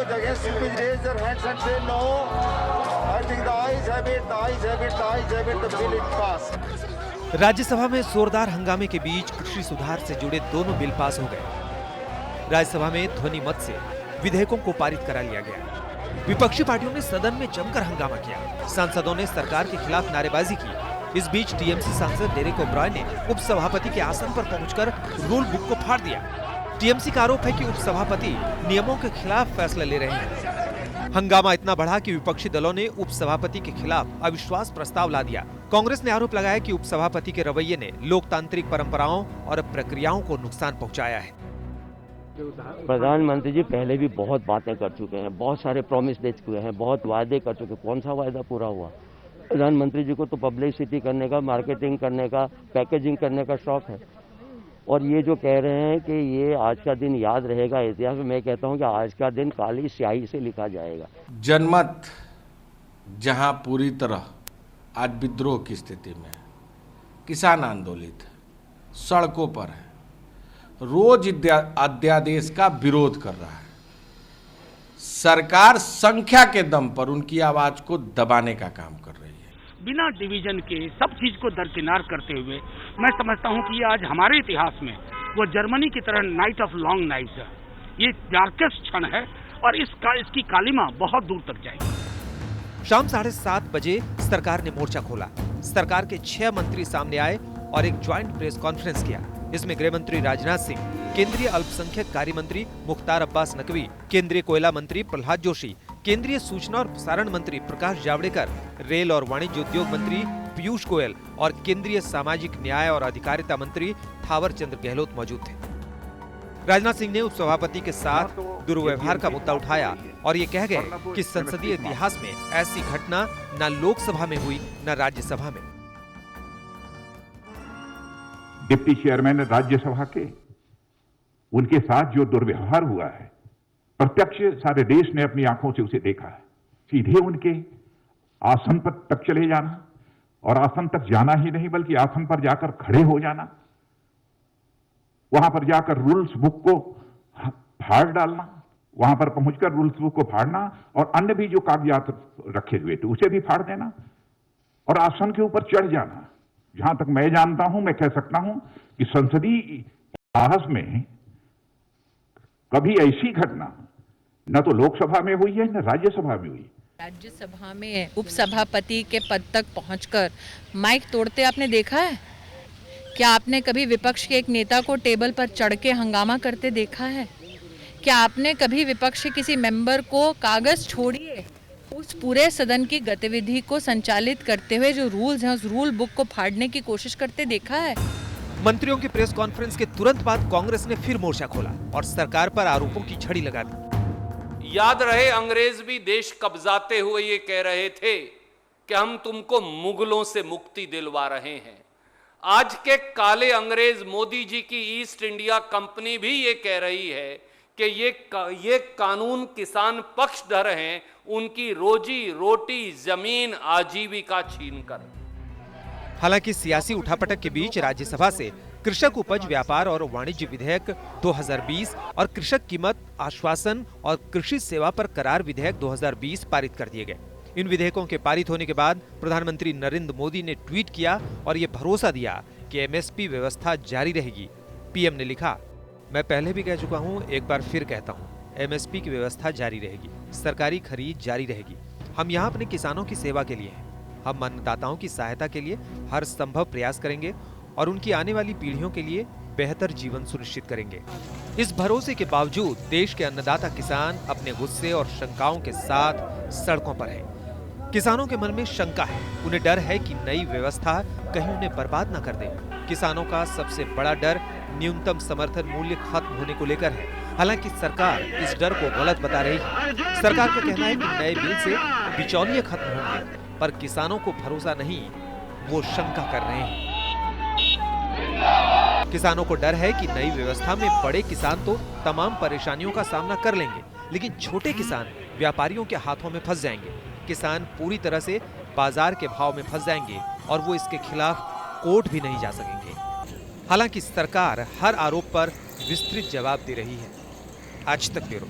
urge against please raise your hands and say no. I think the ayes have it, the ayes have it, the ayes have it, the bill is passed. Rajya Sabha में जोरदार हंगामे के बीच कृषि सुधार से जुड़े दोनों बिल पास हो गए। राज्यसभा में ध्वनि मत से विधेयकों को पारित करा लिया गया। विपक्षी पार्टियों ने सदन में जमकर हंगामा किया। सांसदों ने सरकार के खिलाफ नारेबाजी की। इस बीच टीएमसी सांसद डेरेक ओब्राय ने उपसभापति के आसन पर पहुंचकर रूल बुक को फाड़ दिया। टीएमसी का आरोप है कि उपसभापति नियमों के खिलाफ फैसला ले रहे हैं। हंगामा इतना बढ़ा कि विपक्षी दलों ने उपसभापति के खिलाफ अविश्वास प्रस्ताव ला दिया। कांग्रेस ने आरोप लगाया कि उपसभापति के रवैये ने लोकतांत्रिक परंपराओं और प्रक्रियाओं को नुकसान पहुंचाया है। प्रधानमंत्री जी पहले भी बहुत बातें कर चुके हैं, बहुत सारे प्रॉमिस दे चुके हैं, बहुत वायदे कर चुके हैं। कौन सा वायदा पूरा हुआ? प्रधानमंत्री जी को तो पब्लिसिटी करने का, मार्केटिंग करने का, पैकेजिंग करने का शौक है। और ये जो कह रहे हैं कि ये आज का दिन याद रहेगा इतिहास में, मैं कहता हूं कि आज का दिन काली स्याही से लिखा जाएगा। जनमत जहां पूरी तरह आज विद्रोह की स्थिति में है, किसान आंदोलित है, सड़कों पर है, रोज अध्यादेश का विरोध कर रहा है। सरकार संख्या के दम पर उनकी आवाज को दबाने का काम कर रही है। बिना डिवीजन के सब चीज को दरकिनार करते हुए मैं समझता हूं कि ये आज हमारे इतिहास में वो जर्मनी की तरह नाइट ऑफ लॉन्ग नाइट्स है। ये डार्केस्ट क्षण है और इसकी कालिमा बहुत दूर तक जाएगी। शाम 7:30 बजे सरकार ने मोर्चा खोला। सरकार के 6 मंत्री सामने आए और एक ज्वाइंट प्रेस कॉन्फ्रेंस किया। इसमें गृह मंत्री राजनाथ सिंह, केंद्रीय अल्पसंख्यक कार्य मंत्री मुख्तार अब्बास नकवी, केंद्रीय कोयला मंत्री प्रहलाद जोशी, केंद्रीय सूचना और प्रसारण मंत्री प्रकाश जावड़ेकर, रेल और वाणिज्य उद्योग मंत्री पीयूष गोयल और केंद्रीय सामाजिक न्याय और अधिकारिता मंत्री थावर चंद गहलोत मौजूद थे। राजनाथ सिंह ने उपसभापति के साथ दुर्व्यवहार का मुद्दा उठाया और ये कह गए कि संसदीय इतिहास में ऐसी घटना न लोकसभा में हुई न राज्यसभा में। डिप्टी चेयरमैन राज्यसभा के उनके साथ जो दुर्व्यवहार हुआ है, प्रत्यक्ष सारे देश ने अपनी आंखों से उसे देखा है। सीधे उनके आसन पर तक चले जाना और आसन तक जाना ही नहीं बल्कि आसन पर जाकर खड़े हो जाना, वहां पर जाकर रूल्स बुक को फाड़ डालना, वहां पर पहुंचकर रूल्स बुक को फाड़ना और अन्य भी जो कागजात रखे हुए थे उसे भी फाड़ देना और आसन के ऊपर चढ़ जाना। जहां तक मैं जानता हूं, मैं कह सकता हूं कि संसदीय इतिहास में कभी ऐसी घटना न तो लोकसभा में हुई है न राज्यसभा में हुई। राज्यसभा में उपसभापति के पद तक पहुंचकर माइक तोड़ते आपने देखा है? क्या आपने कभी विपक्ष के एक नेता को टेबल पर चढ़ के हंगामा करते देखा है? क्या आपने कभी विपक्ष के किसी मेंबर को कागज छोड़िए उस पूरे सदन की गतिविधि को संचालित करते हुए जो रूल्स हैं उस रूल बुक को फाड़ने की कोशिश करते देखा है? मंत्रियों की प्रेस कॉन्फ्रेंस के तुरंत बाद कांग्रेस ने फिर मोर्चा खोला और सरकार पर आरोपों की झड़ी लगा दी। याद रहे, अंग्रेज भी देश कब्जाते हुए ये कह रहे थे कि हम तुमको मुगलों से मुक्ति दिलवा रहे हैं। आज के काले अंग्रेज मोदी जी की ईस्ट इंडिया कंपनी भी ये कह रही है कि ये कानून किसान पक्षधर हैं, उनकी रोजी रोटी जमीन आजीविका छीनकर। हालांकि सियासी उठापटक के बीच राज्यसभा से कृषक उपज व्यापार और वाणिज्य विधेयक 2020 और कृषक कीमत आश्वासन और कृषि सेवा पर करार विधेयक 2020 पारित कर दिए गए। इन विधेयकों के पारित होने के बाद प्रधानमंत्री नरेंद्र मोदी ने ट्वीट किया और ये भरोसा दिया कि एमएसपी व्यवस्था जारी रहेगी। पीएम ने लिखा, मैं पहले भी कह चुका हूं, एक बार फिर कहता हूं, एमएसपी की व्यवस्था जारी रहेगी, सरकारी खरीद जारी रहेगी। हम यहाँ अपने किसानों की सेवा के लिए हैं। हम अन्नदाताओं की सहायता के लिए हर संभव प्रयास करेंगे और उनकी आने वाली पीढ़ियों के लिए बेहतर जीवन सुनिश्चित करेंगे। इस भरोसे के बावजूद देश के अन्नदाता किसान अपने गुस्से और शंकाओं के साथ सड़कों पर हैं। किसानों के मन में शंका है, उन्हें डर है कि नई व्यवस्था कहीं उन्हें बर्बाद न कर दे। किसानों का सबसे बड़ा डर न्यूनतम समर्थन मूल्य खत्म होने को लेकर है। हालांकि सरकार इस डर को गलत बता रही है। सरकार का कहना है कि नए बिल से बिचौलिए खत्म होंगे, पर किसानों को भरोसा नहीं, वो शंका कर रहे हैं। किसानों को डर है कि नई व्यवस्था में बड़े किसान तो तमाम परेशानियों का सामना कर लेंगे, लेकिन छोटे किसान व्यापारियों के हाथों में फंस जाएंगे। किसान पूरी तरह से बाजार के भाव में फंस जाएंगे और वो इसके खिलाफ कोर्ट भी नहीं जा सकेंगे। हालांकि सरकार हर आरोप पर विस्तृत जवाब दे रही है। आज तक ब्यूरो।